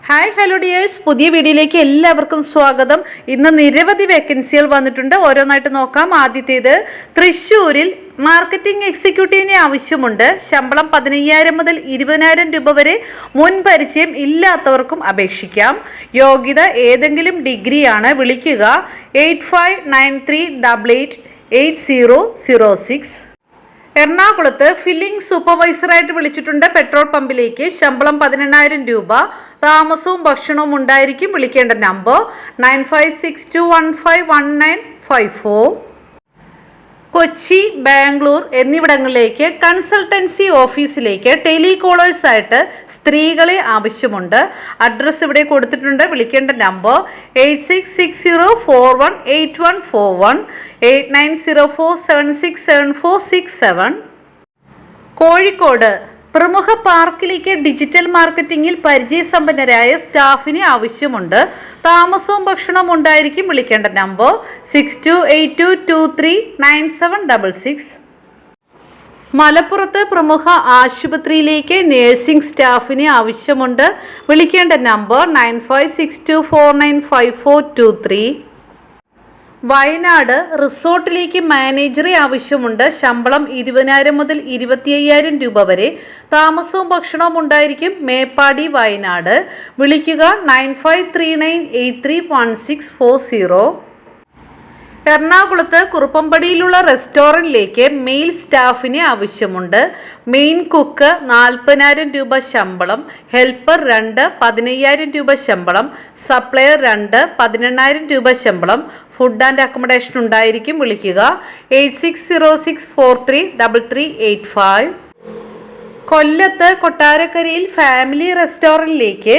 Hi hello dears, പുതിയ വീഡിയോയിലേക്ക് എല്ലാവർക്കും സ്വാഗതം. ഇന്ന് നിരവധി വേക്കൻസികൾ വന്നിട്ടുണ്ട്. ഓരോന്നായിട്ട് നോക്കാം. ആദ്യത്തേത് തൃശ്ശൂരിൽ മാർക്കറ്റിംഗ് എക്സിക്യൂട്ടീവിനെ ആവശ്യമുണ്ട്. ശമ്പളം 15,000 മുതൽ 20,000 രൂപ വരെ. മുൻ പരിചയം ഇല്ലാത്തവർക്കും അപേക്ഷിക്കാം. യോഗ്യത ഏതെങ്കിലും ഡിഗ്രിയാണ്. വിളിക്കുക 8593888006. എറണാകുളത്ത് ഫില്ലിംഗ് സൂപ്പർവൈസറായിട്ട് വിളിച്ചിട്ടുണ്ട്. പെട്രോൾ പമ്പിലേക്ക്. ശമ്പളം 18,000 രൂപ. താമസവും ഭക്ഷണവും ഉണ്ടായിരിക്കും. വിളിക്കേണ്ട നമ്പർ 9562151954. കൊച്ചി, ബാംഗ്ലൂർ എന്നിവിടങ്ങളിലേക്ക് കൺസൾട്ടൻസി ഓഫീസിലേക്ക് ടെലികോളേഴ്സായിട്ട് സ്ത്രീകളെ ആവശ്യമുണ്ട്. അഡ്രസ്സ് ഇവിടെ കൊടുത്തിട്ടുണ്ട്. വിളിക്കേണ്ട നമ്പർ 8660418141 8904767467. കോഴിക്കോട് പ്രമുഖ പാർക്കിലേക്ക് ഡിജിറ്റൽ മാർക്കറ്റിംഗിൽ പരിചയസമ്പന്നരായ സ്റ്റാഫിനെ ആവശ്യമുണ്ട്. താമസവും ഭക്ഷണവും ഉണ്ടായിരിക്കും. വിളിക്കേണ്ട നമ്പർ 6282239766. മലപ്പുറത്ത് പ്രമുഖ ആശുപത്രിയിലേക്ക് നഴ്സിംഗ് സ്റ്റാഫിനെ ആവശ്യമുണ്ട്. വിളിക്കേണ്ട നമ്പർ 9562495423. വയനാട് റിസോർട്ടിലേക്ക് മാനേജറെ ആവശ്യമുണ്ട്. ശമ്പളം 20,000 മുതൽ 25,000 രൂപ വരെ. താമസവും ഭക്ഷണവും ഉണ്ടായിരിക്കും. മേപ്പാടി, വയനാട്. വിളിക്കുക 9539831640. എറണാകുളത്ത് കുറുപ്പമ്പടിയിലുള്ള റെസ്റ്റോറൻറ്റിലേക്ക് മെയിൽ സ്റ്റാഫിനെ ആവശ്യമുണ്ട്. മെയിൻ കുക്ക് 40,000 രൂപ ശമ്പളം. ഹെൽപ്പർ 2 15,000 രൂപ ശമ്പളം. സപ്ലയർ 2 18,000 രൂപ ശമ്പളം. ഫുഡ് ആൻഡ് അക്കോമഡേഷൻ ഉണ്ടായിരിക്കും. വിളിക്കുക 8606433385. കൊല്ലത്ത് കൊട്ടാരക്കരയിൽ ഫാമിലി റെസ്റ്റോറൻറ്റിലേക്ക്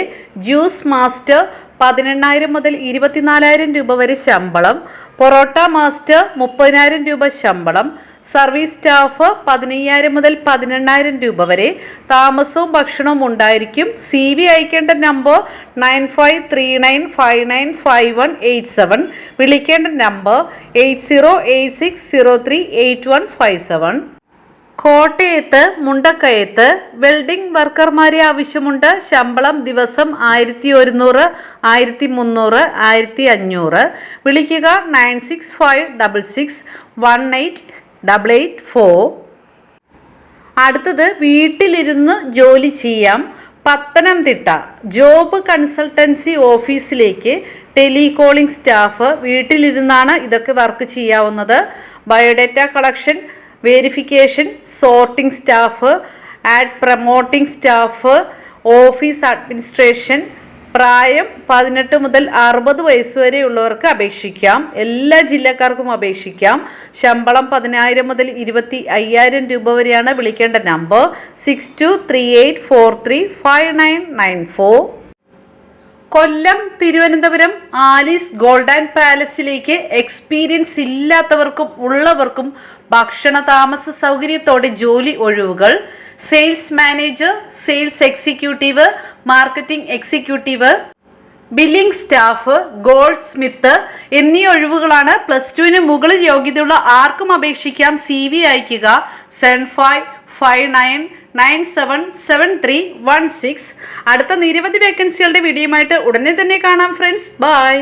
ജ്യൂസ് മാസ്റ്റർ 18,000 മുതൽ 24,000 രൂപ വരെ ശമ്പളം. പൊറോട്ട മാസ്റ്റർ 30,000 രൂപ ശമ്പളം. സർവീസ് സ്റ്റാഫ് 15,000 മുതൽ 18,000 രൂപ വരെ. താമസവും ഭക്ഷണവും ഉണ്ടായിരിക്കും. CV അയക്കേണ്ട നമ്പർ 9539595187. വിളിക്കേണ്ട നമ്പർ 8086038157. കോട്ടയത്ത് മുണ്ടക്കയത്ത് വെൽഡിംഗ് വർക്കർമാരെ ആവശ്യമുണ്ട്. ശമ്പളം ദിവസം 1100, 1300, 1500. വിളിക്കുക 9656618884. അടുത്തത് വീട്ടിലിരുന്ന് ജോലി ചെയ്യാം. പത്തനംതിട്ട ജോബ് കൺസൾട്ടൻസി ഓഫീസിലേക്ക് ടെലികോളിംഗ് സ്റ്റാഫ്. വീട്ടിലിരുന്നാണ് ഇതൊക്കെ വർക്ക് ചെയ്യാവുന്നത്. Biodata collection, verification, sorting staff, ad promoting staff, office administration. പ്രായം 18 മുതൽ 60 വയസ്സ് വരെയുള്ളവർക്ക് അപേക്ഷിക്കാം. എല്ലാ ജില്ലക്കാർക്കും അപേക്ഷിക്കാം. ശമ്പളം 10,000 മുതൽ 25,000 രൂപ വരെയാണ്. വിളിക്കേണ്ട number 6238435994. Kollam, Thiruvananthapuram Alice gold and പാലസിലേക്ക് എക്സ്പീരിയൻസ് ഇല്ലാത്തവർക്കും ഉള്ളവർക്കും ഭക്ഷണ താമസ സൗകര്യത്തോടെ ജോലി ഒഴിവുകൾ. Sales manager, sales executive, marketing executive, billing staff, goldsmith എന്നീ ഒഴിവുകളാണ്. +2 മുകളിൽ യോഗ്യതയുള്ള ആർക്കും അപേക്ഷിക്കാം. CV അയക്കുക 7559977316. അടുത്ത നിരവധി വേക്കൻസികളുടെ വീഡിയോയുമായിട്ട് ഉടനെ തന്നെ കാണാം ഫ്രണ്ട്സ്. ബൈ.